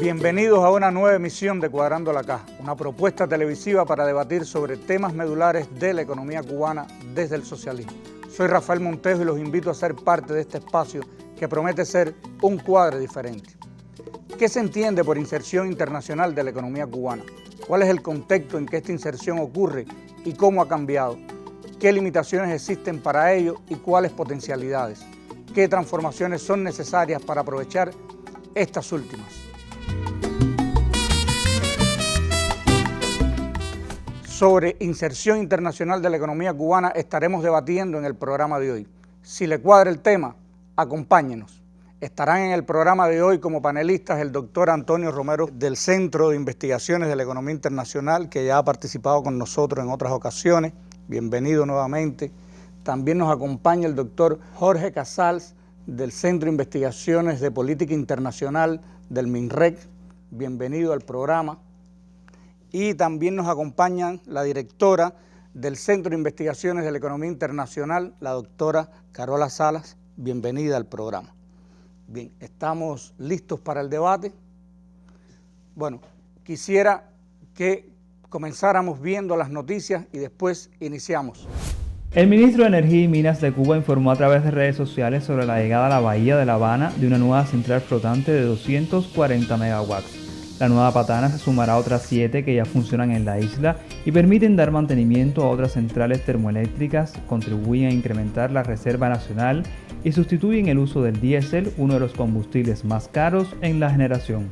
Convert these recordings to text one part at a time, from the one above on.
Bienvenidos a una nueva emisión de Cuadrando la Caja, una propuesta televisiva para debatir sobre temas medulares de la economía cubana desde el socialismo. Soy Rafael Montejo y los invito a ser parte de este espacio que promete ser un cuadro diferente. ¿Qué se entiende por inserción internacional de la economía cubana? ¿Cuál es el contexto en que esta inserción ocurre y cómo ha cambiado? ¿Qué limitaciones existen para ello y cuáles potencialidades? ¿Qué transformaciones son necesarias para aprovechar estas últimas? Sobre inserción internacional de la economía cubana estaremos debatiendo en el programa de hoy. Si le cuadra el tema, acompáñenos. Estarán en el programa de hoy como panelistas el doctor Antonio Romero del Centro de Investigaciones de la Economía Internacional, que ya ha participado con nosotros en otras ocasiones. Bienvenido nuevamente. También nos acompaña el doctor Jorge Casals del Centro de Investigaciones de Política Internacional del MINREC. Bienvenido al programa. Y también nos acompaña la directora del Centro de Investigaciones de la Economía Internacional, la doctora Carola Salas. Bienvenida al programa. Bien, estamos listos para el debate. Bueno, quisiera que comenzáramos viendo las noticias y después iniciamos. El ministro de Energía y Minas de Cuba informó a través de redes sociales sobre la llegada a la bahía de La Habana de una nueva central flotante de 240 megawatts. La nueva patana se sumará a otras 7 que ya funcionan en la isla y permiten dar mantenimiento a otras centrales termoeléctricas, contribuyen a incrementar la reserva nacional y sustituyen el uso del diésel, uno de los combustibles más caros en la generación.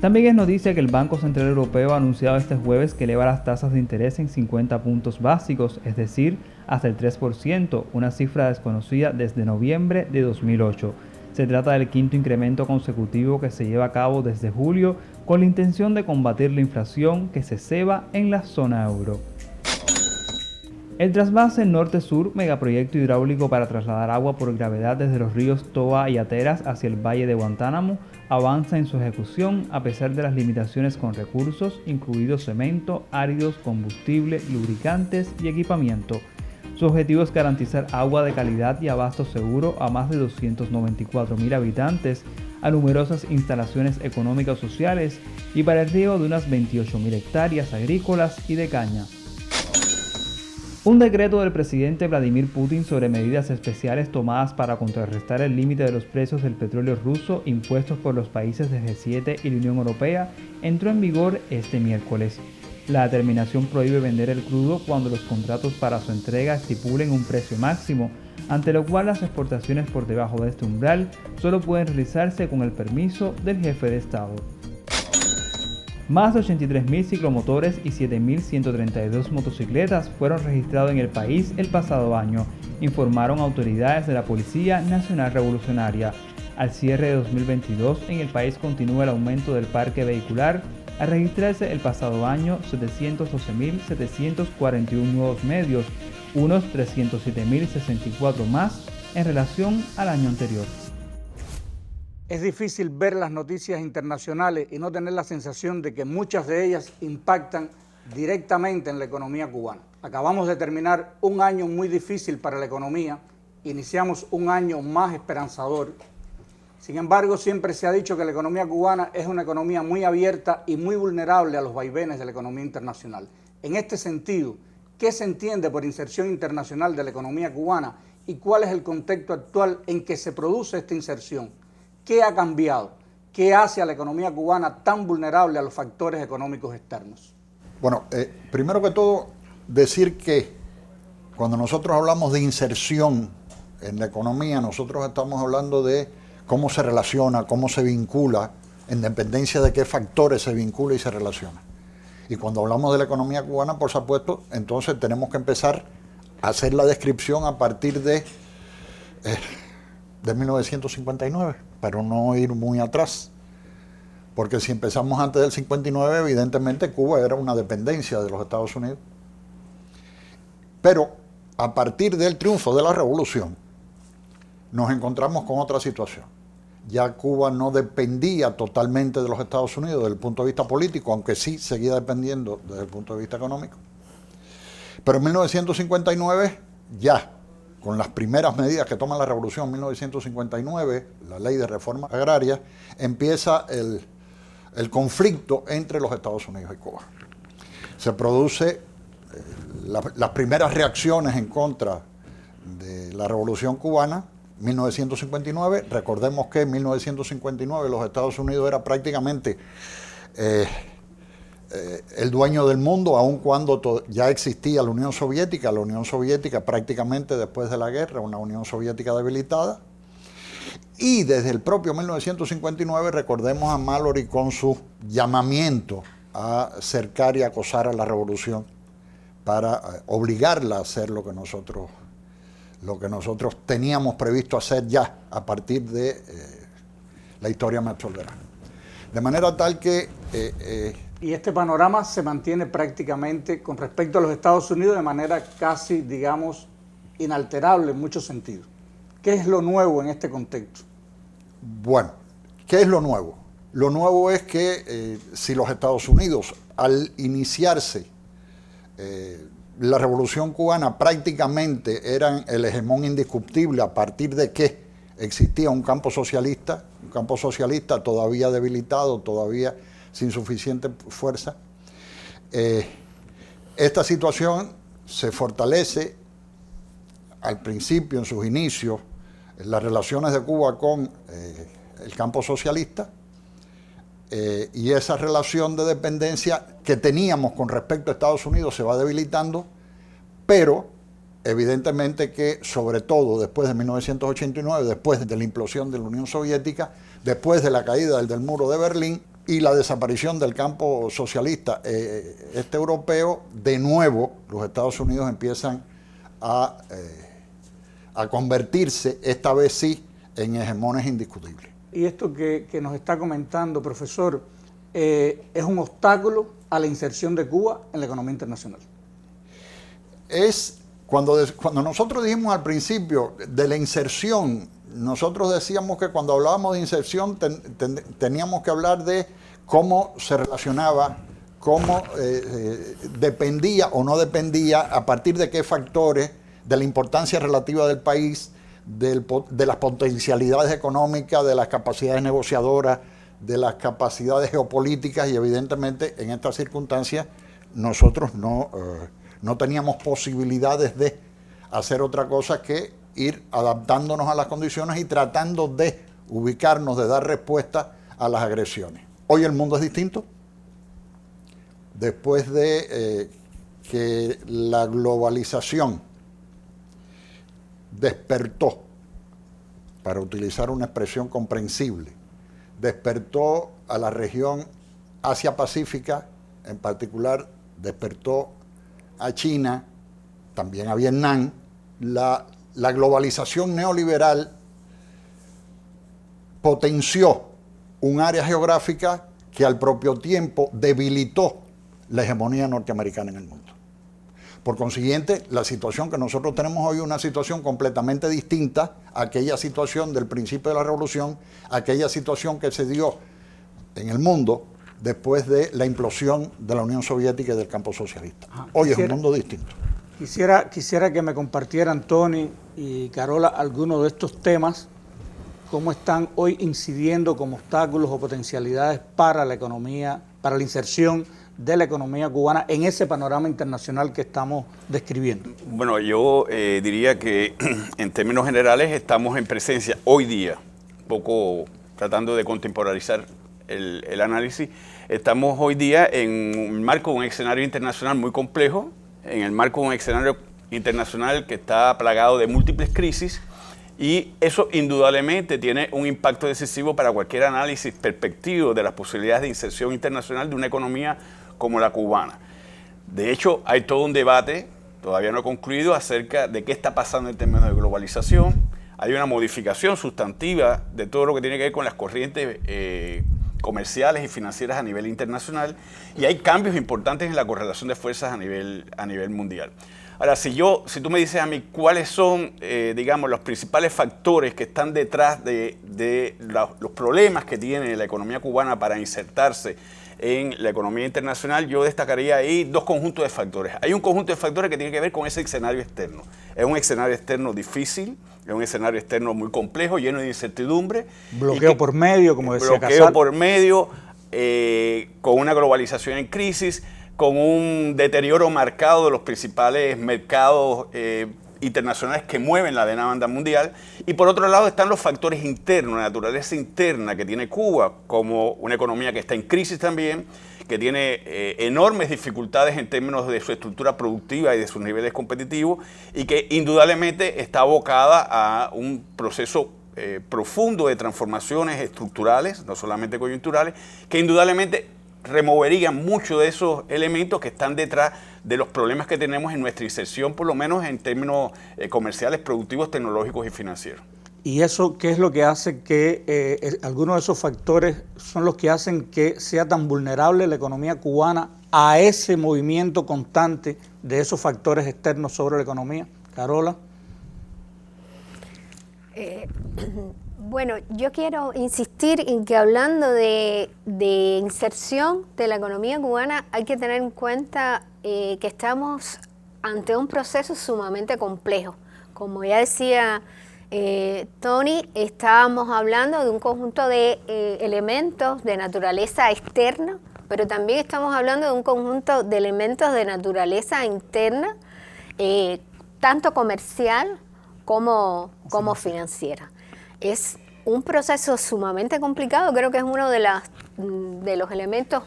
También es noticia que el Banco Central Europeo ha anunciado este jueves que eleva las tasas de interés en 50 puntos básicos, es decir, hasta el 3%, una cifra desconocida desde noviembre de 2008. Se trata del quinto incremento consecutivo que se lleva a cabo desde julio con la intención de combatir la inflación que se ceba en la zona euro. El trasvase norte-sur, megaproyecto hidráulico para trasladar agua por gravedad desde los ríos Toa y Ateras hacia el valle de Guantánamo, avanza en su ejecución a pesar de las limitaciones con recursos, incluidos cemento, áridos, combustible, lubricantes y equipamiento. Su objetivo es garantizar agua de calidad y abasto seguro a más de 294.000 habitantes, a numerosas instalaciones económicas sociales y para el riego de unas 28.000 hectáreas agrícolas y de caña. Un decreto del presidente Vladimir Putin sobre medidas especiales tomadas para contrarrestar el límite de los precios del petróleo ruso impuestos por los países del G7 y la Unión Europea entró en vigor este miércoles. La determinación prohíbe vender el crudo cuando los contratos para su entrega estipulen un precio máximo, ante lo cual las exportaciones por debajo de este umbral solo pueden realizarse con el permiso del jefe de Estado. Más de 83.000 ciclomotores y 7.132 motocicletas fueron registrados en el país el pasado año, informaron autoridades de la Policía Nacional Revolucionaria. Al cierre de 2022, en el país continúa el aumento del parque vehicular, al registrarse el pasado año 712.741 nuevos medios, unos 307.064 más en relación al año anterior. Es difícil ver las noticias internacionales y no tener la sensación de que muchas de ellas impactan directamente en la economía cubana. Acabamos de terminar un año muy difícil para la economía, iniciamos un año más esperanzador. Sin embargo, siempre se ha dicho que la economía cubana es una economía muy abierta y muy vulnerable a los vaivenes de la economía internacional. En este sentido, ¿qué se entiende por inserción internacional de la economía cubana y cuál es el contexto actual en que se produce esta inserción? ¿Qué ha cambiado? ¿Qué hace a la economía cubana tan vulnerable a los factores económicos externos? Bueno, primero que todo, decir que cuando nosotros hablamos de inserción en la economía, nosotros estamos hablando de cómo se relaciona, cómo se vincula, en dependencia de qué factores se vincula y se relaciona. Y cuando hablamos de la economía cubana, por supuesto, entonces tenemos que empezar a hacer la descripción a partir de 1959, pero no ir muy atrás. Porque si empezamos antes del 59, evidentemente Cuba era una dependencia de los Estados Unidos. Pero a partir del triunfo de la revolución, nos encontramos con otra situación. Ya Cuba no dependía totalmente de los Estados Unidos desde el punto de vista político, aunque sí seguía dependiendo desde el punto de vista económico. Pero en 1959 ya con las primeras medidas que toma la Revolución en 1959, la Ley de Reforma Agraria, empieza el conflicto entre los Estados Unidos y Cuba. Se produce las primeras reacciones en contra de la Revolución Cubana, 1959. Recordemos que en 1959 los Estados Unidos era prácticamente el dueño del mundo, aun cuando ya existía la Unión Soviética. La Unión Soviética prácticamente después de la guerra, una Unión Soviética debilitada. Y desde el propio 1959 recordemos a Mallory con su llamamiento a cercar y acosar a la revolución para obligarla a hacer lo que nosotros teníamos previsto hacer ya a partir de la historia me absolverá. De manera tal que... y este panorama se mantiene prácticamente con respecto a los Estados Unidos de manera casi, digamos, inalterable en muchos sentidos. ¿Qué es lo nuevo en este contexto? Bueno, ¿qué es lo nuevo? Lo nuevo es que si los Estados Unidos, al iniciarse la Revolución Cubana, prácticamente eran el hegemón indiscutible a partir de que existía un campo socialista todavía debilitado, todavía sin suficiente fuerza. Esta situación se fortalece al principio, en sus inicios, en las relaciones de Cuba con el campo socialista, y esa relación de dependencia que teníamos con respecto a Estados Unidos se va debilitando, pero evidentemente que sobre todo después de 1989, después de la implosión de la Unión Soviética, después de la caída del muro de Berlín y la desaparición del campo socialista europeo, de nuevo los Estados Unidos empiezan a convertirse, esta vez sí, en hegemones indiscutibles. Y esto que nos está comentando, profesor, es un obstáculo a la inserción de Cuba en la economía internacional. Cuando nosotros dijimos al principio de la inserción, nosotros decíamos que cuando hablábamos de inserción teníamos que hablar de cómo se relacionaba, cómo dependía o no dependía, a partir de qué factores, de la importancia relativa del país, de las potencialidades económicas, de las capacidades negociadoras, de las capacidades geopolíticas, y evidentemente en estas circunstancias nosotros no teníamos posibilidades de hacer otra cosa que ir adaptándonos a las condiciones y tratando de ubicarnos, de dar respuesta a las agresiones. Hoy el mundo es distinto. Después de que la globalización despertó, para utilizar una expresión comprensible, despertó a la región Asia-Pacífica, en particular despertó a China, también a Vietnam. La globalización neoliberal potenció un área geográfica que al propio tiempo debilitó la hegemonía norteamericana en el mundo. Por consiguiente, la situación que nosotros tenemos hoy es una situación completamente distinta a aquella situación del principio de la revolución, a aquella situación que se dio en el mundo después de la implosión de la Unión Soviética y del campo socialista. Hoy es un mundo distinto. Quisiera que me compartieran, Tony y Carola, algunos de estos temas, cómo están hoy incidiendo como obstáculos o potencialidades para la economía, para la inserción de la economía cubana en ese panorama internacional que estamos describiendo. Bueno, yo diría que en términos generales estamos en presencia hoy día, un poco tratando de contemporaneizar el análisis, estamos hoy día en el marco de un escenario internacional muy complejo, en el marco de un escenario internacional que está plagado de múltiples crisis, y eso indudablemente tiene un impacto decisivo para cualquier análisis perspectivo de las posibilidades de inserción internacional de una economía como la cubana. De hecho, hay todo un debate, todavía no concluido, acerca de qué está pasando en términos de globalización. Hay una modificación sustantiva de todo lo que tiene que ver con las corrientes comerciales y financieras a nivel internacional, y hay cambios importantes en la correlación de fuerzas a nivel mundial. Ahora, si tú me dices a mí cuáles son, digamos, los principales factores que están detrás de los problemas que tiene la economía cubana para insertarse en la economía internacional, yo destacaría ahí dos conjuntos de factores. Hay un conjunto de factores que tiene que ver con ese escenario externo. Es un escenario externo difícil, es un escenario externo muy complejo, lleno de incertidumbre. Bloqueo por medio, como decía Casal. Bloqueo por medio, con una globalización en crisis, con un deterioro marcado de los principales mercados internacionales que mueven la demanda mundial, y por otro lado están los factores internos, la naturaleza interna que tiene Cuba, como una economía que está en crisis también, que tiene enormes dificultades en términos de su estructura productiva y de sus niveles competitivos, y que indudablemente está abocada a un proceso profundo de transformaciones estructurales, no solamente coyunturales, que indudablemente removerían muchos de esos elementos que están detrás de los problemas que tenemos en nuestra inserción, por lo menos en términos comerciales, productivos, tecnológicos y financieros. ¿Y eso qué es lo que hace que algunos de esos factores son los que hacen que sea tan vulnerable la economía cubana a ese movimiento constante de esos factores externos sobre la economía? Carola. Bueno, yo quiero insistir en que hablando de inserción de la economía cubana hay que tener en cuenta que estamos ante un proceso sumamente complejo. Como ya decía Tony, estábamos hablando de un conjunto de elementos de naturaleza externa, pero también estamos hablando de un conjunto de elementos de naturaleza interna, tanto comercial como financiera. Es un proceso sumamente complicado, creo que es uno de los elementos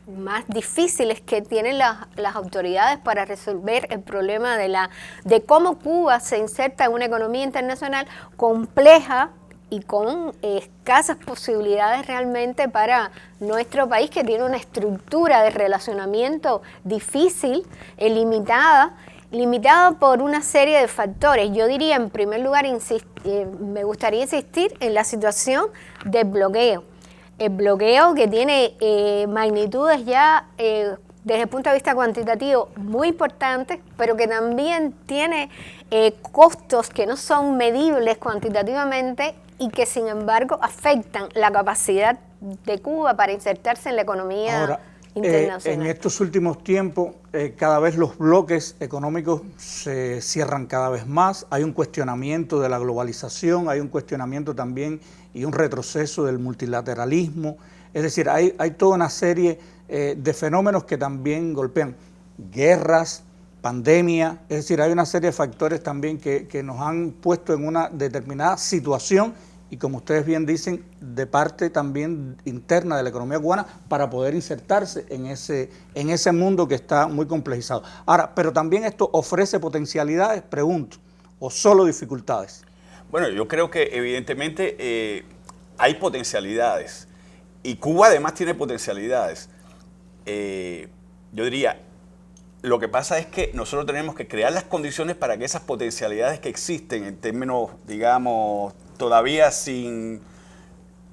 más difíciles que tienen las autoridades para resolver el problema de cómo Cuba se inserta en una economía internacional compleja y con escasas posibilidades realmente para nuestro país, que tiene una estructura de relacionamiento difícil, limitada por una serie de factores. Yo diría, en primer lugar, me gustaría insistir en la situación del bloqueo. El bloqueo que tiene magnitudes ya desde el punto de vista cuantitativo muy importantes, pero que también tiene costos que no son medibles cuantitativamente y que sin embargo afectan la capacidad de Cuba para insertarse en la economía internacional. En estos últimos tiempos, cada vez los bloques económicos se cierran cada vez más, hay un cuestionamiento de la globalización, hay un cuestionamiento también y un retroceso del multilateralismo, es decir, hay toda una serie de fenómenos que también golpean, guerras, pandemia, es decir, hay una serie de factores también que nos han puesto en una determinada situación, y como ustedes bien dicen, de parte también interna de la economía cubana para poder insertarse en ese mundo que está muy complejizado. Ahora, pero también esto ofrece potencialidades, pregunto, o solo dificultades. Bueno, yo creo que evidentemente hay potencialidades, y Cuba además tiene potencialidades. Yo diría, lo que pasa es que nosotros tenemos que crear las condiciones para que esas potencialidades que existen en términos, digamos, todavía sin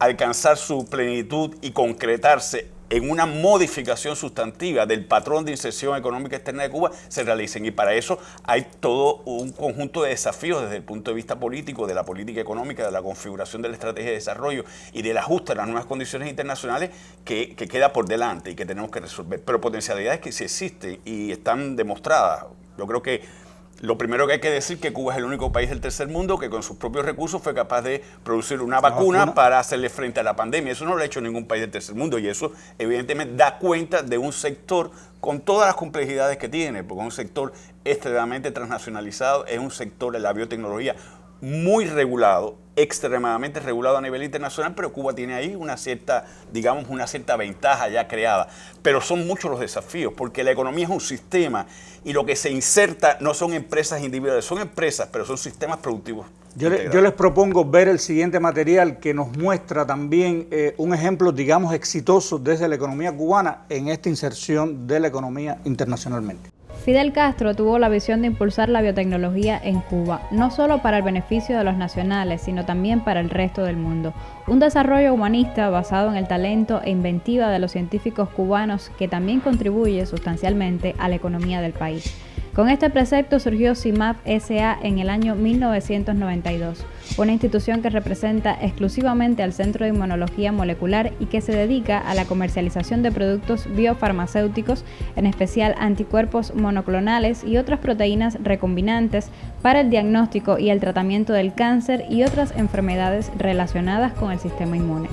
alcanzar su plenitud y concretarse en una modificación sustantiva del patrón de inserción económica externa de Cuba, se realicen. Y para eso hay todo un conjunto de desafíos desde el punto de vista político, de la política económica, de la configuración de la estrategia de desarrollo y del ajuste a las nuevas condiciones internacionales que queda por delante y que tenemos que resolver. Pero potencialidades que sí existen y están demostradas. Yo creo que lo primero que hay que decir es que Cuba es el único país del tercer mundo que con sus propios recursos fue capaz de producir una vacuna para hacerle frente a la pandemia. Eso no lo ha hecho ningún país del tercer mundo, y eso evidentemente da cuenta de un sector con todas las complejidades que tiene, porque es un sector extremadamente transnacionalizado, es un sector de la biotecnología muy regulado, extremadamente regulado a nivel internacional, pero Cuba tiene ahí una cierta, digamos, una cierta ventaja ya creada. Pero son muchos los desafíos, porque la economía es un sistema y lo que se inserta no son empresas individuales, son empresas, pero son sistemas productivos. Yo les propongo ver el siguiente material que nos muestra también un ejemplo, digamos, exitoso desde la economía cubana en esta inserción de la economía internacionalmente. Fidel Castro tuvo la visión de impulsar la biotecnología en Cuba, no solo para el beneficio de los nacionales, sino también para el resto del mundo. Un desarrollo humanista basado en el talento e inventiva de los científicos cubanos que también contribuye sustancialmente a la economía del país. Con este precepto surgió CIMAP S.A. en el año 1992, una institución que representa exclusivamente al Centro de Inmunología Molecular y que se dedica a la comercialización de productos biofarmacéuticos, en especial anticuerpos monoclonales y otras proteínas recombinantes para el diagnóstico y el tratamiento del cáncer y otras enfermedades relacionadas con el sistema inmune.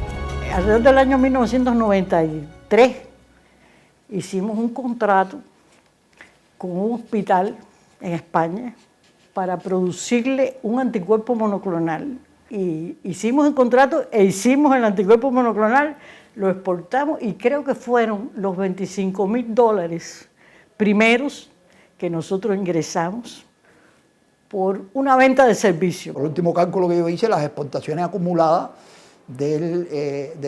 Alrededor del año 1993 hicimos un contrato con un hospital en España para producirle un anticuerpo monoclonal. Y hicimos el contrato e hicimos el anticuerpo monoclonal, lo exportamos y creo que fueron los $25,000 primeros que nosotros ingresamos por una venta de servicio. Por el último cálculo que yo hice, las exportaciones acumuladas del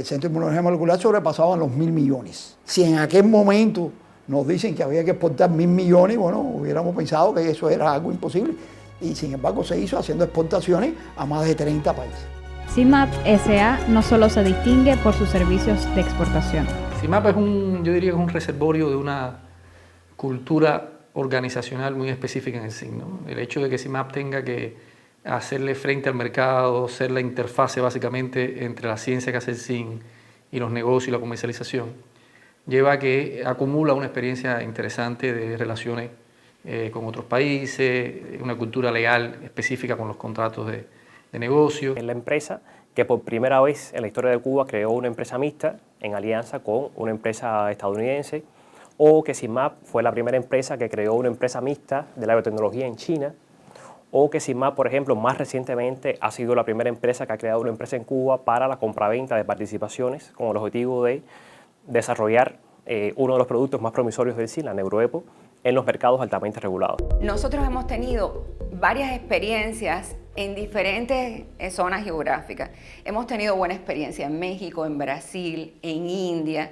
Centro de Inmunología Molecular sobrepasaban los 1.000 millones. Si en aquel momento nos dicen que había que exportar 1.000 millones, bueno, hubiéramos pensado que eso era algo imposible. Y sin embargo se hizo haciendo exportaciones a más de 30 países. CIMAP S.A. no solo se distingue por sus servicios de exportación. CIMAP es yo diría que es un reservorio de una cultura organizacional muy específica en el CIN, ¿no? El hecho de que CIMAP tenga que hacerle frente al mercado, ser la interfase básicamente entre la ciencia que hace el CIN y los negocios y la comercialización, lleva a que acumula una experiencia interesante de relaciones con otros países, una cultura legal específica con los contratos de negocio. Es la empresa que por primera vez en la historia de Cuba creó una empresa mixta en alianza con una empresa estadounidense, o que CIMAP fue la primera empresa que creó una empresa mixta de la biotecnología en China, o que CIMAP, por ejemplo, más recientemente ha sido la primera empresa que ha creado una empresa en Cuba para la compraventa de participaciones con el objetivo de desarrollar uno de los productos más promisorios del CIN, la Neuroepo, en los mercados altamente regulados. Nosotros hemos tenido varias experiencias en diferentes zonas geográficas. Hemos tenido buena experiencia en México, en Brasil, en India,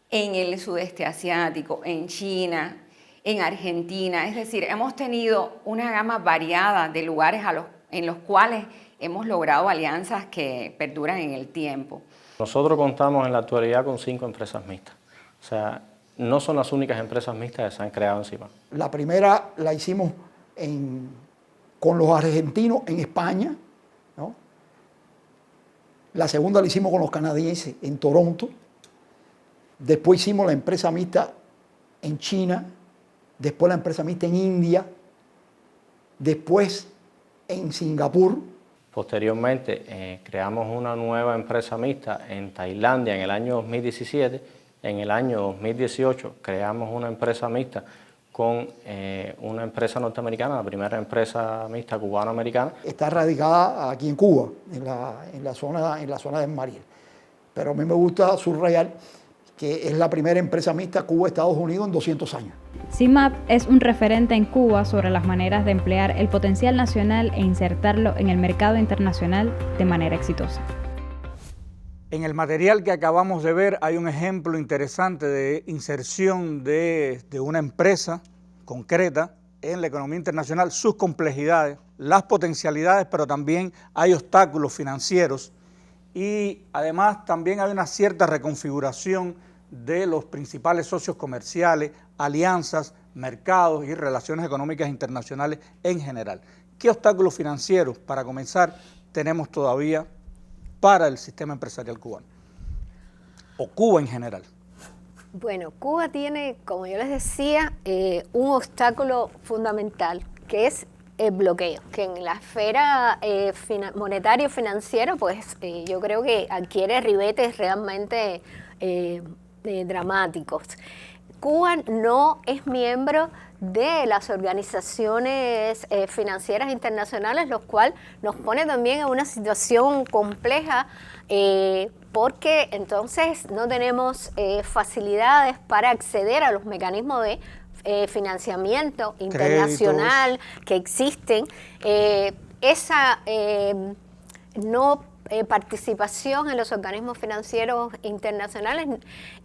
en el sudeste asiático, en China, en Argentina. Es decir, hemos tenido una gama variada de lugares en los cuales hemos logrado alianzas que perduran en el tiempo. Nosotros contamos en la actualidad con 5 empresas mixtas. O sea, no son las únicas empresas mixtas que se han creado encima. La primera la hicimos con los argentinos en España, ¿no? La segunda la hicimos con los canadienses en Toronto. Después hicimos la empresa mixta en China. Después la empresa mixta en India. Después en Singapur. Posteriormente creamos una nueva empresa mixta en Tailandia en el año 2017. En el año 2018 creamos una empresa mixta con una empresa norteamericana, la primera empresa mixta cubano-americana. Está radicada aquí en Cuba, en la zona del Mariel. Pero a mí me gusta subrayar que es la primera empresa mixta Cuba-Estados Unidos en 200 años. CIMAP es un referente en Cuba sobre las maneras de emplear el potencial nacional e insertarlo en el mercado internacional de manera exitosa. En el material que acabamos de ver hay un ejemplo interesante de inserción de una empresa concreta en la economía internacional, sus complejidades, las potencialidades, pero también hay obstáculos financieros y además también hay una cierta reconfiguración de los principales socios comerciales, alianzas, mercados y relaciones económicas internacionales en general. ¿Qué obstáculos financieros, para comenzar, tenemos todavía para el sistema empresarial cubano? O Cuba en general. Bueno, Cuba tiene, como yo les decía, un obstáculo fundamental, que es el bloqueo, que en la esfera monetario financiera, pues yo creo que adquiere ribetes realmente dramáticos. Cuba no es miembro de las organizaciones financieras internacionales, lo cual nos pone también en una situación compleja porque entonces no tenemos facilidades para acceder a los mecanismos de financiamiento internacional que existen. Esa no participación en los organismos financieros internacionales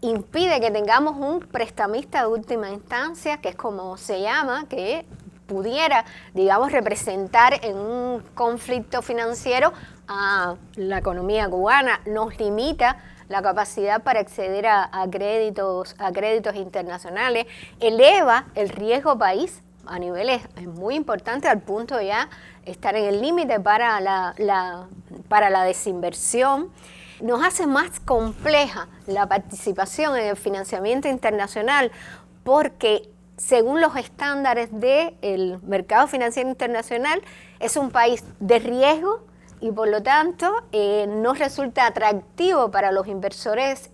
impide que tengamos un prestamista de última instancia, que es como se llama, que pudiera, digamos, representar en un conflicto financiero a la economía cubana. Nos limita la capacidad para acceder a créditos internacionales, eleva el riesgo país a niveles muy importantes, al punto de ya estar en el límite para la desinversión. Nos hace más compleja la participación en el financiamiento internacional porque, según los estándares del mercado financiero internacional, es un país de riesgo y por lo tanto no resulta atractivo para los inversores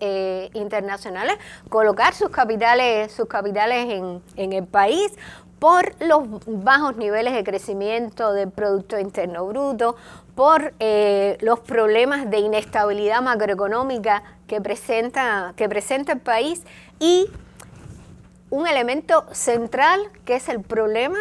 internacionales colocar sus capitales en el país por los bajos niveles de crecimiento del Producto Interno Bruto, por los problemas de inestabilidad macroeconómica que presenta el país y un elemento central que es el problema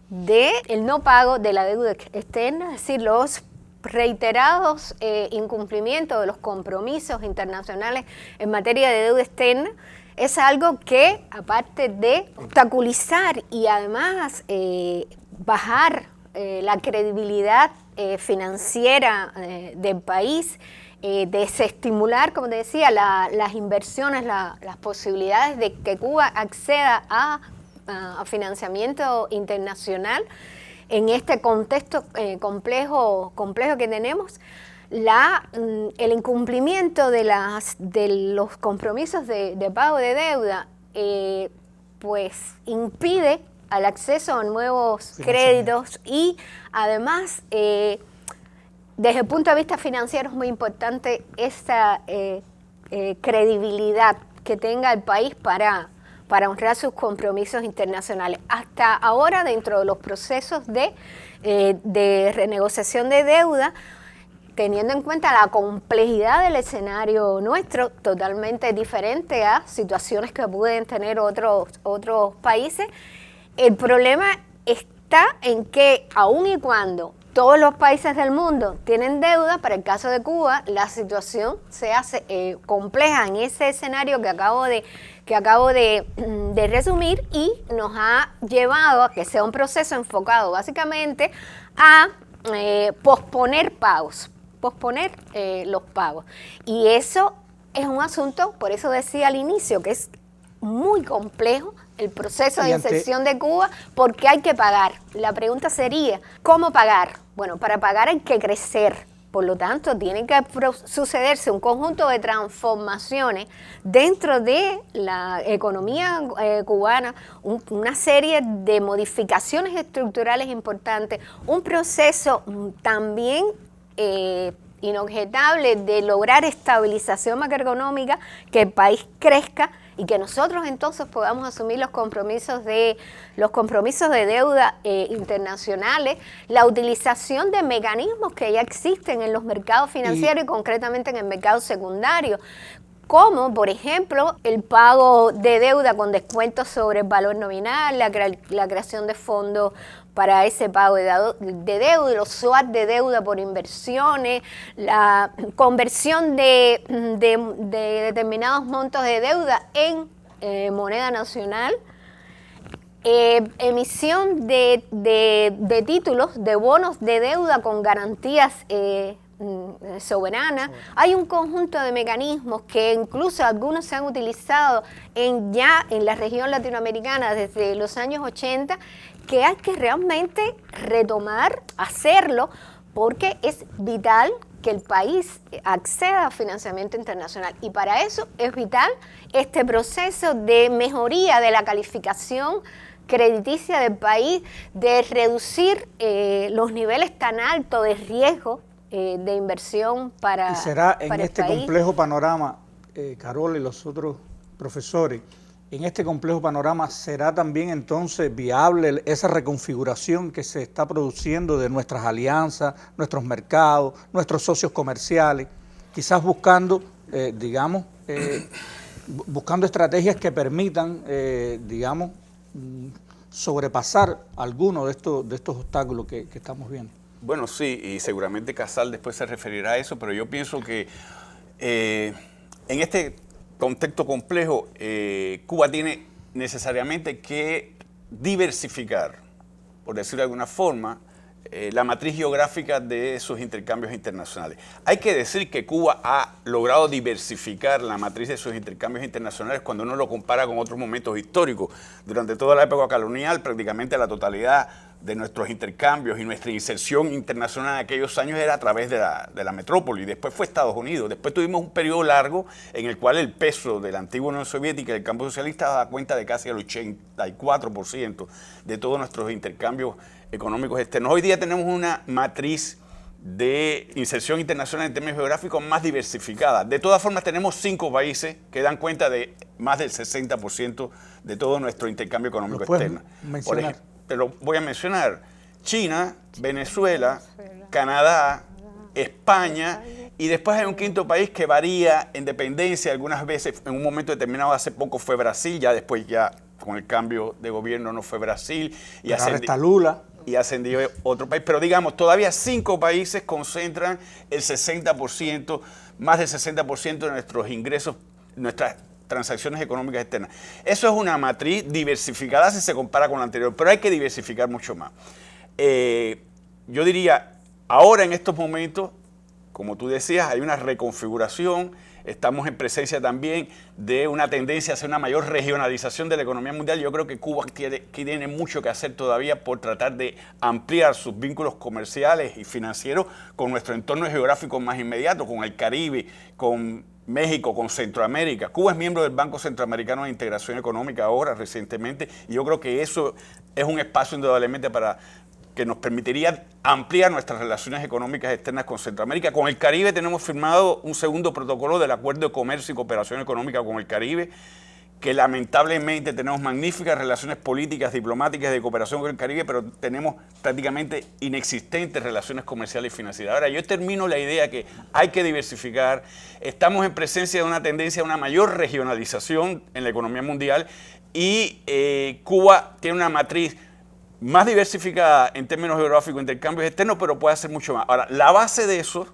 del no pago de la deuda externa, es decir, los reiterados incumplimientos de los compromisos internacionales en materia de deuda externa. Es algo que, aparte de obstaculizar y además bajar la credibilidad financiera del país, desestimular, como te decía, las inversiones, las posibilidades de que Cuba acceda a financiamiento internacional en este contexto complejo que tenemos. El incumplimiento de los compromisos de pago de deuda pues impide al acceso a nuevos créditos y además desde el punto de vista financiero es muy importante esta credibilidad que tenga el país para honrar sus compromisos internacionales. Hasta ahora, dentro de los procesos de renegociación de deuda, teniendo en cuenta la complejidad del escenario nuestro, totalmente diferente a situaciones que pueden tener otros países, el problema está en que, aun y cuando todos los países del mundo tienen deuda, para el caso de Cuba, la situación se hace compleja en ese escenario que acabo de resumir y nos ha llevado a que sea un proceso enfocado básicamente a posponer los pagos. Y eso es un asunto, por eso decía al inicio, que es muy complejo el proceso de inserción de Cuba, porque hay que pagar. La pregunta sería, ¿cómo pagar? Bueno, para pagar hay que crecer. Por lo tanto, tiene que sucederse un conjunto de transformaciones dentro de la economía cubana, una serie de modificaciones estructurales importantes, un proceso también inobjetable de lograr estabilización macroeconómica, que el país crezca y que nosotros entonces podamos asumir los compromisos de deuda internacionales, la utilización de mecanismos que ya existen en los mercados financieros y concretamente en el mercado secundario, como por ejemplo el pago de deuda con descuentos sobre el valor nominal, la creación de fondos para ese pago de deuda, los swap de deuda por inversiones, la conversión de determinados montos de deuda en moneda nacional, emisión de títulos, de bonos de deuda con garantías soberanas. Hay un conjunto de mecanismos que incluso algunos se han utilizado en la región latinoamericana desde los años 80, que hay que realmente retomar, hacerlo, porque es vital que el país acceda a financiamiento internacional. Y para eso es vital este proceso de mejoría de la calificación crediticia del país, de reducir los niveles tan altos de riesgo de inversión para el país. Y será en este complejo panorama, Carol y los otros profesores, en este complejo panorama, ¿será también entonces viable esa reconfiguración que se está produciendo de nuestras alianzas, nuestros mercados, nuestros socios comerciales, quizás buscando, buscando estrategias que permitan, sobrepasar algunos de estos obstáculos que estamos viendo? Bueno, sí, y seguramente Casal después se referirá a eso, pero yo pienso que en este contexto complejo, Cuba tiene necesariamente que diversificar, por decirlo de alguna forma, la matriz geográfica de sus intercambios internacionales. Hay que decir que Cuba ha logrado diversificar la matriz de sus intercambios internacionales cuando uno lo compara con otros momentos históricos. Durante toda la época colonial, prácticamente la totalidad de nuestros intercambios y nuestra inserción internacional en aquellos años era a través de la metrópoli. Después fue Estados Unidos. Después tuvimos un periodo largo en el cual el peso de la antigua Unión Soviética y del campo socialista daba cuenta de casi el 84% de todos nuestros intercambios económicos externos. Hoy día tenemos una matriz de inserción internacional en términos geográficos más diversificada. De todas formas, tenemos 5 países que dan cuenta de más del 60% de todo nuestro intercambio económico externo. Por ejemplo, te lo voy a mencionar: China, Venezuela, Canadá, España, y después hay un quinto país que varía en dependencia. Algunas veces, en un momento determinado, hace poco fue Brasil, ya después con el cambio de gobierno no fue Brasil. Y ahora está Lula. Y ascendió otro país. Pero digamos, todavía 5 países concentran el 60%, más del 60% de nuestros ingresos, nuestras transacciones económicas externas. Eso es una matriz diversificada si se compara con la anterior, pero hay que diversificar mucho más. Yo diría, ahora en estos momentos, como tú decías, hay una reconfiguración. Estamos en presencia también de una tendencia hacia una mayor regionalización de la economía mundial. Yo creo que Cuba tiene mucho que hacer todavía por tratar de ampliar sus vínculos comerciales y financieros con nuestro entorno geográfico más inmediato, con el Caribe, con México, con Centroamérica. Cuba es miembro del Banco Centroamericano de Integración Económica ahora, recientemente, y yo creo que eso es un espacio indudablemente que nos permitiría ampliar nuestras relaciones económicas externas con Centroamérica. Con el Caribe tenemos firmado un segundo protocolo del Acuerdo de Comercio y Cooperación Económica con el Caribe, que lamentablemente tenemos magníficas relaciones políticas, diplomáticas de cooperación con el Caribe, pero tenemos prácticamente inexistentes relaciones comerciales y financieras. Ahora, yo termino la idea que hay que diversificar. Estamos en presencia de una tendencia a una mayor regionalización en la economía mundial y Cuba tiene una matriz más diversificada en términos geográficos, intercambios externos, pero puede hacer mucho más. Ahora, la base de eso,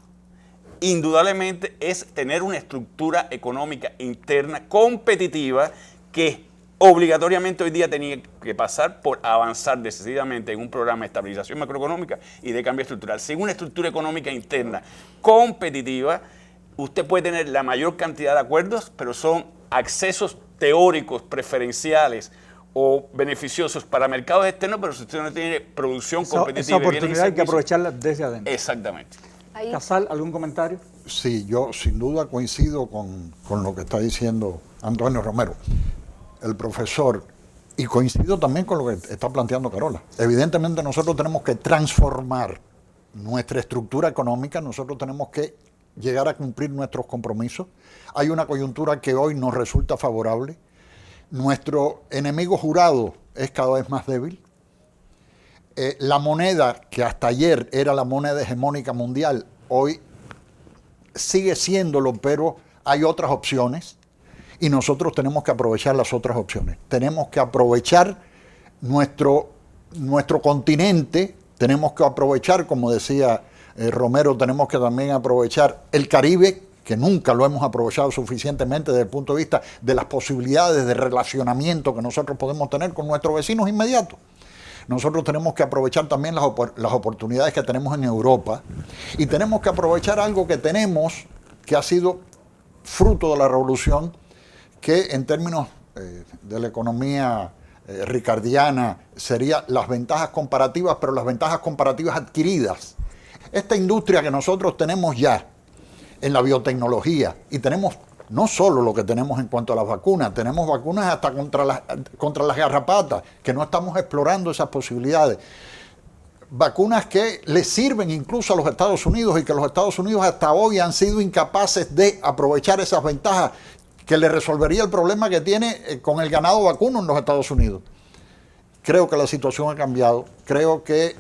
indudablemente, es tener una estructura económica interna competitiva que obligatoriamente hoy día tenía que pasar por avanzar decididamente en un programa de estabilización macroeconómica y de cambio estructural. Sin una estructura económica interna competitiva, usted puede tener la mayor cantidad de acuerdos, pero son accesos teóricos preferenciales o beneficiosos para mercados externos, pero si usted no tiene producción competitiva... Esa oportunidad hay que aprovecharla desde adentro. Exactamente. Casal, ¿algún comentario? Sí, yo sin duda coincido con lo que está diciendo Antonio Romero, el profesor, y coincido también con lo que está planteando Carola. Evidentemente nosotros tenemos que transformar nuestra estructura económica, nosotros tenemos que llegar a cumplir nuestros compromisos. Hay una coyuntura que hoy nos resulta favorable. Nuestro enemigo jurado es cada vez más débil. La moneda que hasta ayer era la moneda hegemónica mundial, hoy sigue siéndolo, pero hay otras opciones y nosotros tenemos que aprovechar las otras opciones. Tenemos que aprovechar nuestro continente, tenemos que aprovechar, como decía Romero, tenemos que también aprovechar el Caribe, que nunca lo hemos aprovechado suficientemente desde el punto de vista de las posibilidades de relacionamiento que nosotros podemos tener con nuestros vecinos inmediatos. Nosotros tenemos que aprovechar también las oportunidades que tenemos en Europa y tenemos que aprovechar algo que tenemos, que ha sido fruto de la revolución, que en términos de la economía ricardiana sería las ventajas comparativas, pero las ventajas comparativas adquiridas. Esta industria que nosotros tenemos ya en la biotecnología, y tenemos no solo lo que tenemos en cuanto a las vacunas, tenemos vacunas hasta contra las garrapatas, que no estamos explorando esas posibilidades. Vacunas que le sirven incluso a los Estados Unidos y que los Estados Unidos hasta hoy han sido incapaces de aprovechar esas ventajas que le resolvería el problema que tiene con el ganado vacuno en los Estados Unidos. Creo que la situación ha cambiado, creo que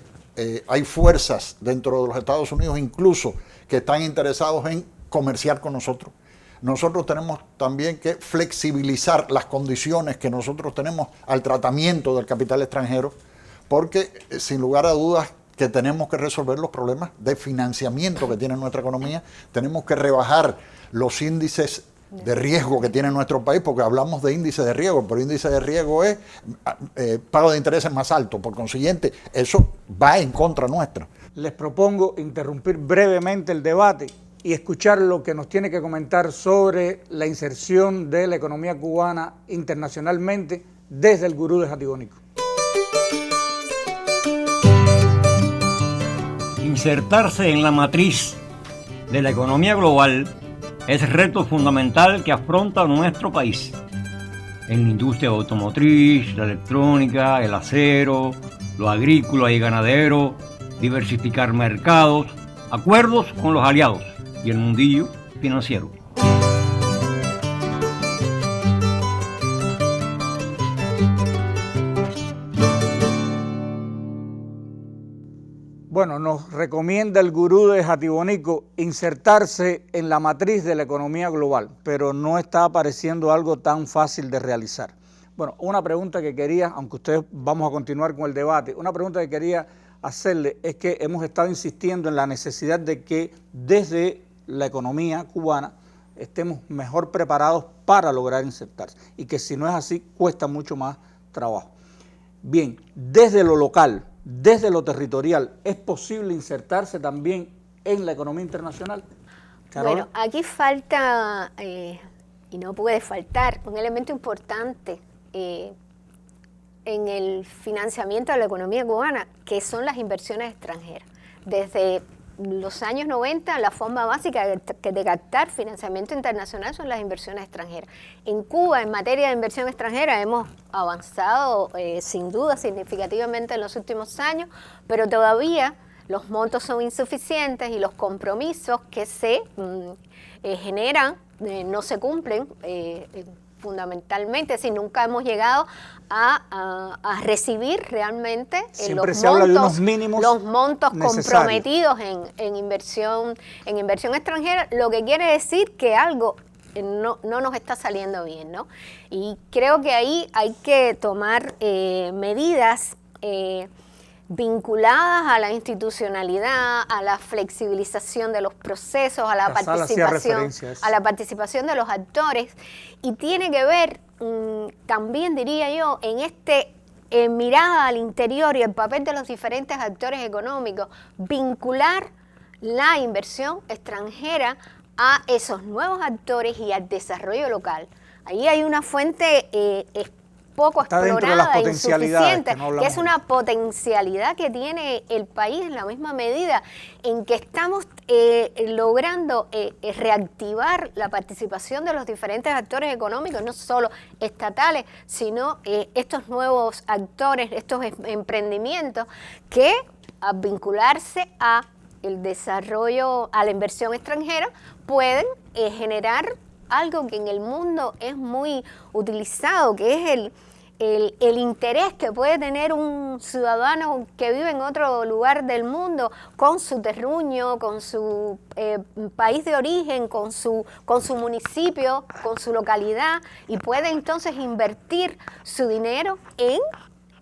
hay fuerzas dentro de los Estados Unidos incluso que están interesados en comerciar con nosotros. Nosotros tenemos también que flexibilizar las condiciones que nosotros tenemos al tratamiento del capital extranjero, porque sin lugar a dudas que tenemos que resolver los problemas de financiamiento que tiene nuestra economía, tenemos que rebajar los índices de riesgo que tiene nuestro país, porque hablamos de índice de riesgo, pero índice de riesgo es pago de intereses más alto, por consiguiente, eso va en contra nuestra. Les propongo interrumpir brevemente el debate y escuchar lo que nos tiene que comentar sobre la inserción de la economía cubana internacionalmente desde el gurú de Jatibonico. Insertarse en la matriz de la economía global es el reto fundamental que afronta nuestro país. En la industria automotriz, la electrónica, el acero, lo agrícola y ganadero, diversificar mercados, acuerdos con los aliados y el mundillo financiero. Bueno, nos recomienda el gurú de Jatibonico insertarse en la matriz de la economía global, pero no está apareciendo algo tan fácil de realizar. Bueno, una pregunta que quería, aunque ustedes vamos a continuar con el debate, una pregunta que quería hacerle es que hemos estado insistiendo en la necesidad de que desde la economía cubana estemos mejor preparados para lograr insertarse y que si no es así cuesta mucho más trabajo. Bien, desde lo local, desde lo territorial, ¿es posible insertarse también en la economía internacional? ¿Carola? Bueno, aquí falta, y no puede faltar, un elemento importante en el financiamiento de la economía cubana, que son las inversiones extranjeras. Desde los años 90, la forma básica de captar financiamiento internacional son las inversiones extranjeras. En Cuba, en materia de inversión extranjera, hemos avanzado sin duda significativamente en los últimos años, pero todavía los montos son insuficientes y los compromisos que se generan no se cumplen fundamentalmente, si nunca hemos llegado a recibir realmente los montos comprometidos en inversión extranjera, lo que quiere decir que algo no nos está saliendo bien, ¿no? Y creo que ahí hay que tomar medidas vinculadas a la institucionalidad, a la flexibilización de los procesos, a la participación de los actores, y tiene que ver también, diría yo, en mirada al interior y el papel de los diferentes actores económicos, vincular la inversión extranjera a esos nuevos actores y al desarrollo local. Ahí hay una fuente poco explorada e insuficiente, que es una potencialidad que tiene el país en la misma medida en que estamos logrando reactivar la participación de los diferentes actores económicos, no solo estatales, sino estos nuevos actores, estos emprendimientos que al vincularse a el desarrollo, a la inversión extranjera, pueden generar algo que en el mundo es muy utilizado, que es el interés que puede tener un ciudadano que vive en otro lugar del mundo con su terruño, con su país de origen, con su municipio, con su localidad, y puede entonces invertir su dinero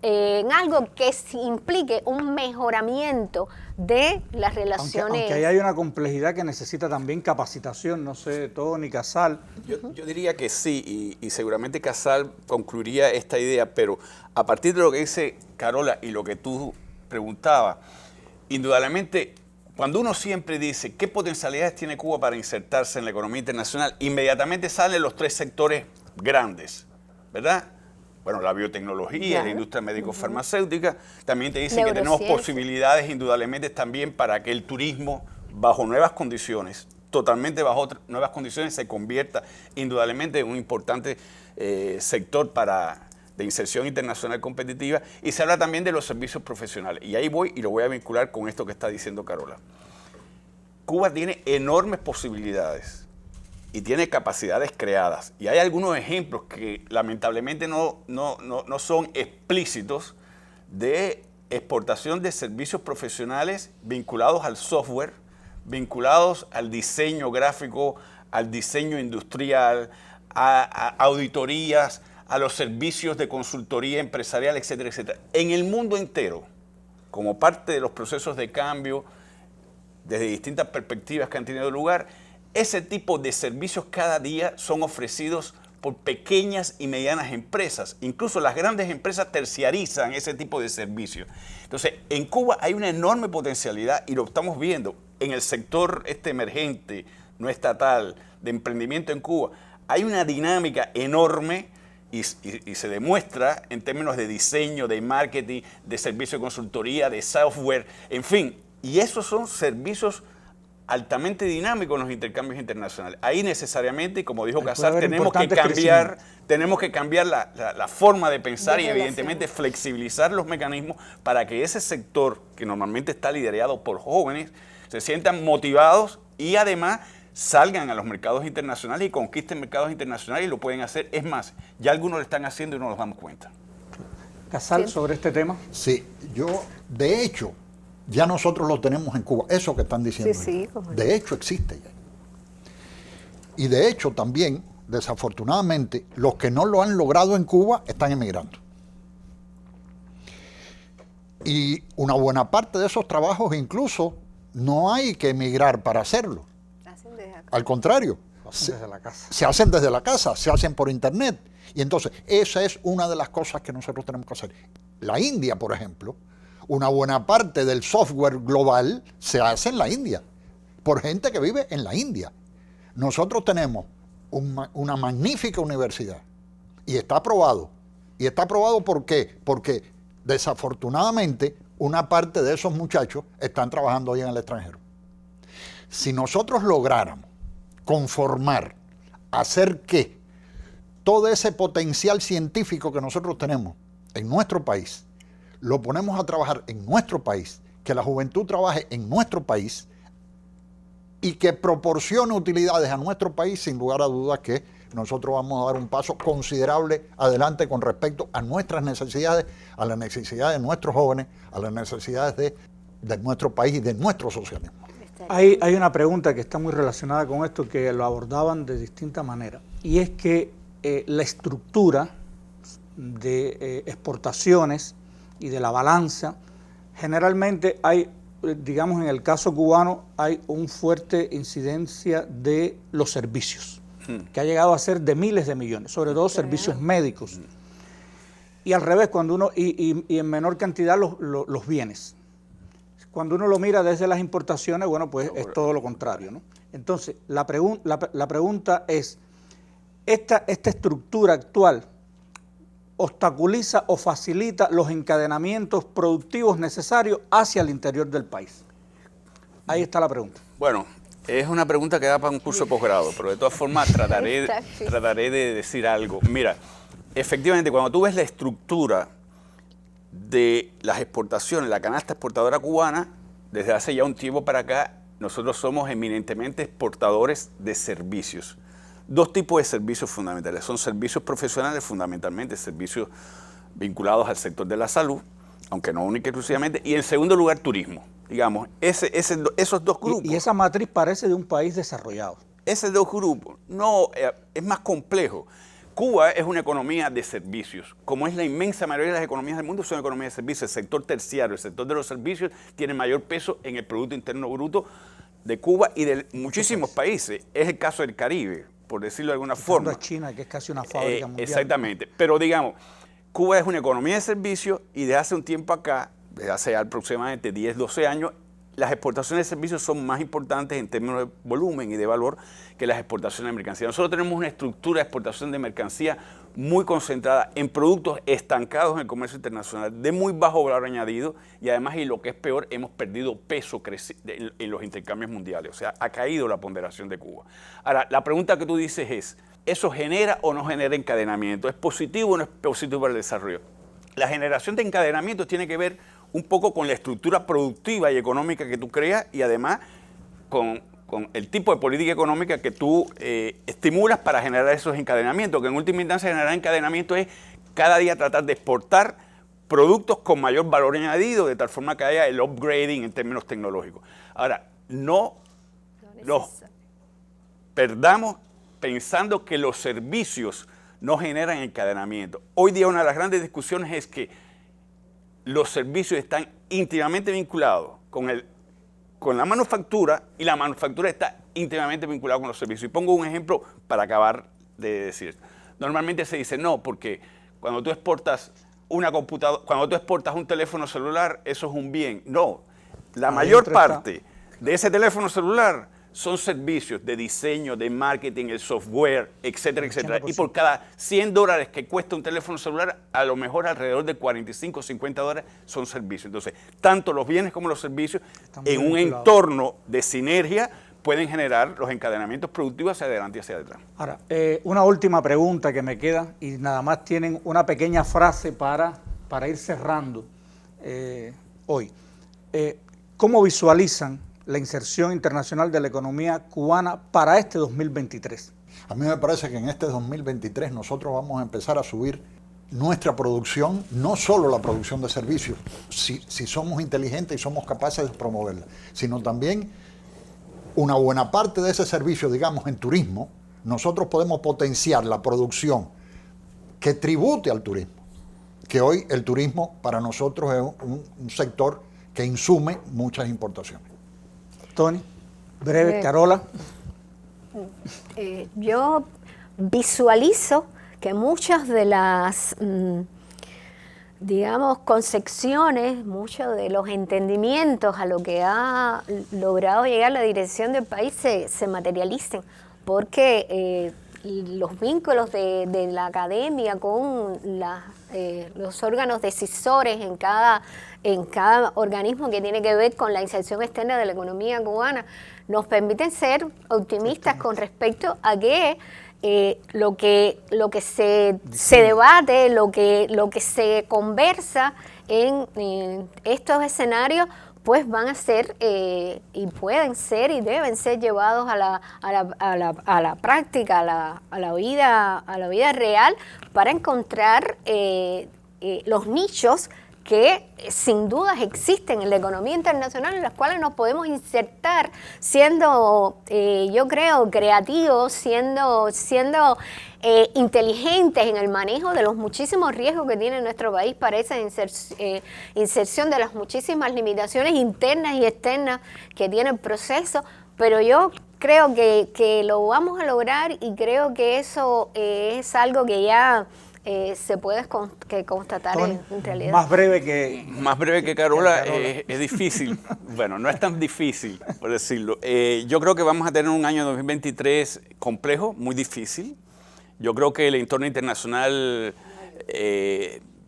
en algo que implique un mejoramiento de las relaciones. Aunque ahí hay una complejidad que necesita también capacitación, no sé, Tony, Casal. Yo diría que sí, y seguramente Casal concluiría esta idea, pero a partir de lo que dice Carola y lo que tú preguntabas, indudablemente, cuando uno siempre dice qué potencialidades tiene Cuba para insertarse en la economía internacional, inmediatamente salen los tres sectores grandes, ¿verdad? Bueno, la biotecnología, la industria médico-farmacéutica, también te dicen que tenemos posibilidades indudablemente también para que el turismo, bajo nuevas condiciones, totalmente bajo nuevas condiciones, se convierta indudablemente en un importante sector de inserción internacional competitiva. Y se habla también de los servicios profesionales. Y ahí voy y lo voy a vincular con esto que está diciendo Carola. Cuba tiene enormes posibilidades y tiene capacidades creadas. Y hay algunos ejemplos que lamentablemente no son explícitos de exportación de servicios profesionales vinculados al software, vinculados al diseño gráfico, al diseño industrial, a auditorías, a los servicios de consultoría empresarial, etcétera, etcétera. En el mundo entero, como parte de los procesos de cambio, desde distintas perspectivas que han tenido lugar, ese tipo de servicios cada día son ofrecidos por pequeñas y medianas empresas. Incluso las grandes empresas terciarizan ese tipo de servicios. Entonces, en Cuba hay una enorme potencialidad y lo estamos viendo en el sector emergente, no estatal, de emprendimiento en Cuba. Hay una dinámica enorme y se demuestra en términos de diseño, de marketing, de servicio de consultoría, de software, en fin. Y esos son servicios altamente dinámicos en los intercambios internacionales. Ahí necesariamente, como dijo Casar, tenemos que cambiar la forma de pensar y evidentemente flexibilizar los mecanismos para que ese sector, que normalmente está liderado por jóvenes, se sientan motivados y además salgan a los mercados internacionales y conquisten mercados internacionales, y lo pueden hacer. Es más, ya algunos lo están haciendo y no nos damos cuenta. Casal, sobre este tema. Sí, de hecho, ya nosotros lo tenemos en Cuba, eso que están diciendo. Sí, de hecho existe ya. Y de hecho también, desafortunadamente, los que no lo han logrado en Cuba están emigrando. Y una buena parte de esos trabajos incluso no hay que emigrar para hacerlo. Al contrario, se hacen desde la casa, se hacen por internet. Y entonces, esa es una de las cosas que nosotros tenemos que hacer. La India, por ejemplo, una buena parte del software global se hace en la India, por gente que vive en la India. Nosotros tenemos una magnífica universidad y está aprobado. ¿Y está aprobado por qué? Porque desafortunadamente una parte de esos muchachos están trabajando hoy en el extranjero. Si nosotros lográramos conformar, hacer que todo ese potencial científico que nosotros tenemos en nuestro país, lo ponemos a trabajar en nuestro país, que la juventud trabaje en nuestro país y que proporcione utilidades a nuestro país, sin lugar a dudas que nosotros vamos a dar un paso considerable adelante con respecto a nuestras necesidades, a las necesidades de nuestros jóvenes, a las necesidades de nuestro país y de nuestro socialismo. Hay una pregunta que está muy relacionada con esto, que lo abordaban de distinta manera, y es que la estructura de exportaciones y de la balanza, generalmente hay, digamos en el caso cubano, hay una fuerte incidencia de los servicios, que ha llegado a ser de miles de millones, sobre todo servicios médicos. Y al revés, cuando uno y en menor cantidad los bienes. Cuando uno lo mira desde las importaciones, bueno, pues es todo lo contrario, ¿no? Entonces, la pregunta es, ¿esta estructura actual obstaculiza o facilita los encadenamientos productivos necesarios hacia el interior del país? Ahí está la pregunta. Bueno, es una pregunta que da para un curso de posgrado, pero de todas formas trataré de decir algo. Mira, efectivamente, cuando tú ves la estructura de las exportaciones, la canasta exportadora cubana, desde hace ya un tiempo para acá, nosotros somos eminentemente exportadores de servicios. Dos tipos de servicios fundamentales. Son servicios profesionales, fundamentalmente servicios vinculados al sector de la salud, aunque no única y exclusivamente, y en segundo lugar, turismo. Digamos, esos dos grupos. Y esa matriz parece de un país desarrollado. Esos dos grupos, no, es más complejo. Cuba es una economía de servicios. Como es la inmensa mayoría de las economías del mundo, son economías de servicios. El sector terciario, el sector de los servicios, tiene mayor peso en el Producto Interno Bruto de Cuba y de muchísimos países. Es el caso del Caribe, por decirlo de alguna forma. China, que es casi una fábrica mundial. Exactamente. Pero digamos, Cuba es una economía de servicios y desde hace un tiempo acá, desde hace aproximadamente 10, 12 años, las exportaciones de servicios son más importantes en términos de volumen y de valor que las exportaciones de mercancía. Nosotros tenemos una estructura de exportación de mercancía muy concentrada en productos estancados en el comercio internacional, de muy bajo valor añadido, y además, y lo que es peor, hemos perdido peso en los intercambios mundiales. O sea, ha caído la ponderación de Cuba. Ahora, la pregunta que tú dices es, ¿eso genera o no genera encadenamiento? ¿Es positivo o no es positivo para el desarrollo? La generación de encadenamientos tiene que ver un poco con la estructura productiva y económica que tú creas y además con el tipo de política económica que tú estimulas para generar esos encadenamientos, que en última instancia generar encadenamiento es cada día tratar de exportar productos con mayor valor añadido, de tal forma que haya el upgrading en términos tecnológicos. Ahora, no los perdamos pensando que los servicios no generan encadenamiento. Hoy día una de las grandes discusiones es que los servicios están íntimamente vinculados con el con la manufactura, y la manufactura está íntimamente vinculada con los servicios. Y pongo un ejemplo para acabar de decir. Normalmente se dice no, porque cuando tú exportas una computadora, cuando tú exportas un teléfono celular, eso es un bien. No, la mayor parte de ese teléfono celular son servicios de diseño, de marketing, el software, etcétera, etcétera. Y por cada $100 que cuesta un teléfono celular, a lo mejor alrededor de 45 o 50 dólares son servicios. Entonces, tanto los bienes como los servicios, en un entorno de sinergia, pueden generar los encadenamientos productivos hacia adelante y hacia atrás. Ahora, una última pregunta que me queda, y nada más tienen una pequeña frase para ir cerrando hoy. ¿Cómo visualizan la inserción internacional de la economía cubana para este 2023? A mí me parece que en este 2023 nosotros vamos a empezar a subir nuestra producción, no solo la producción de servicios, si somos inteligentes y somos capaces de promoverla, sino también una buena parte de ese servicio, digamos, en turismo. Nosotros podemos potenciar la producción que tribute al turismo, que hoy el turismo para nosotros es un sector que insume muchas importaciones. Tony, breve, Carola. Yo visualizo que muchas de las, digamos, concepciones, muchos de los entendimientos a lo que ha logrado llegar la dirección del país se materialicen, porque los vínculos de la academia con los órganos decisores en cada organismo que tiene que ver con la inserción externa de la economía cubana nos permiten ser optimistas con respecto a que lo que se debate, lo que se conversa en estos escenarios, pues van a ser y pueden ser y deben ser llevados a la práctica, a la vida real, para encontrar los nichos que sin dudas existen en la economía internacional, en las cuales nos podemos insertar siendo, yo creo, creativos, siendo inteligentes en el manejo de los muchísimos riesgos que tiene nuestro país para esa inserción de las muchísimas limitaciones internas y externas que tiene el proceso, pero yo creo que lo vamos a lograr, y creo que eso es algo que ya se puede constatar en realidad. Más breve que Carola, es difícil. Bueno, no es tan difícil, por decirlo. Yo creo que vamos a tener un año 2023 complejo, muy difícil. Yo creo que el entorno internacional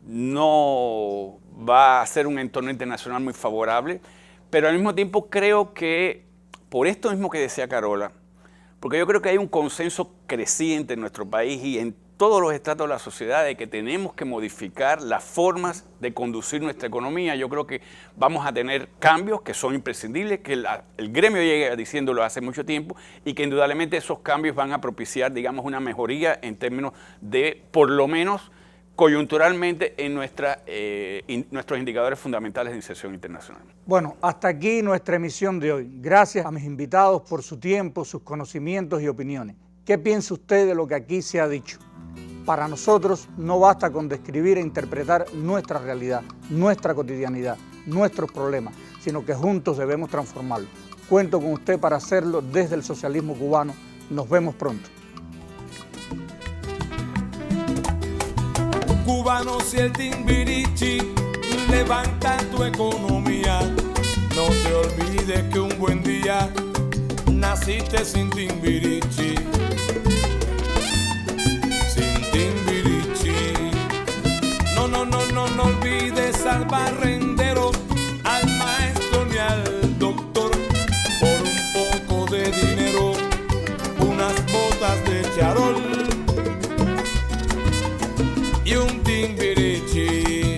no va a ser un entorno internacional muy favorable, pero al mismo tiempo creo que, por esto mismo que decía Carola, porque yo creo que hay un consenso creciente en nuestro país y en todos los estratos de la sociedad de que tenemos que modificar las formas de conducir nuestra economía. Yo creo que vamos a tener cambios que son imprescindibles, que el gremio llega diciéndolo hace mucho tiempo, y que indudablemente esos cambios van a propiciar, digamos, una mejoría en términos de, por lo menos, coyunturalmente en nuestros indicadores fundamentales de inserción internacional. Bueno, hasta aquí nuestra emisión de hoy. Gracias a mis invitados por su tiempo, sus conocimientos y opiniones. ¿Qué piensa usted de lo que aquí se ha dicho? Para nosotros no basta con describir e interpretar nuestra realidad, nuestra cotidianidad, nuestros problemas, sino que juntos debemos transformarlo. Cuento con usted para hacerlo desde el socialismo cubano. Nos vemos pronto. Cubanos y el Timbirichi levantan tu economía. No te olvides que un buen día naciste sin Timbirichi. No olvides al barrendero, al maestro ni al doctor. Por un poco de dinero, unas botas de charol y un Timbirichi.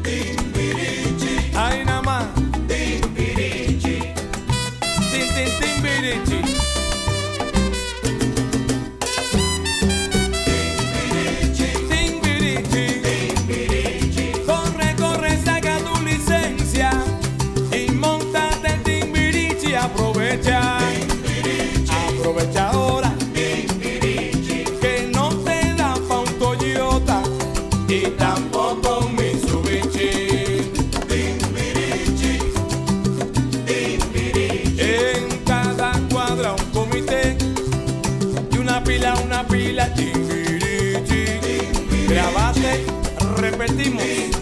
Timbirichi. Ay, nada más. Timbirichi. Timbirichi. Con repetimos.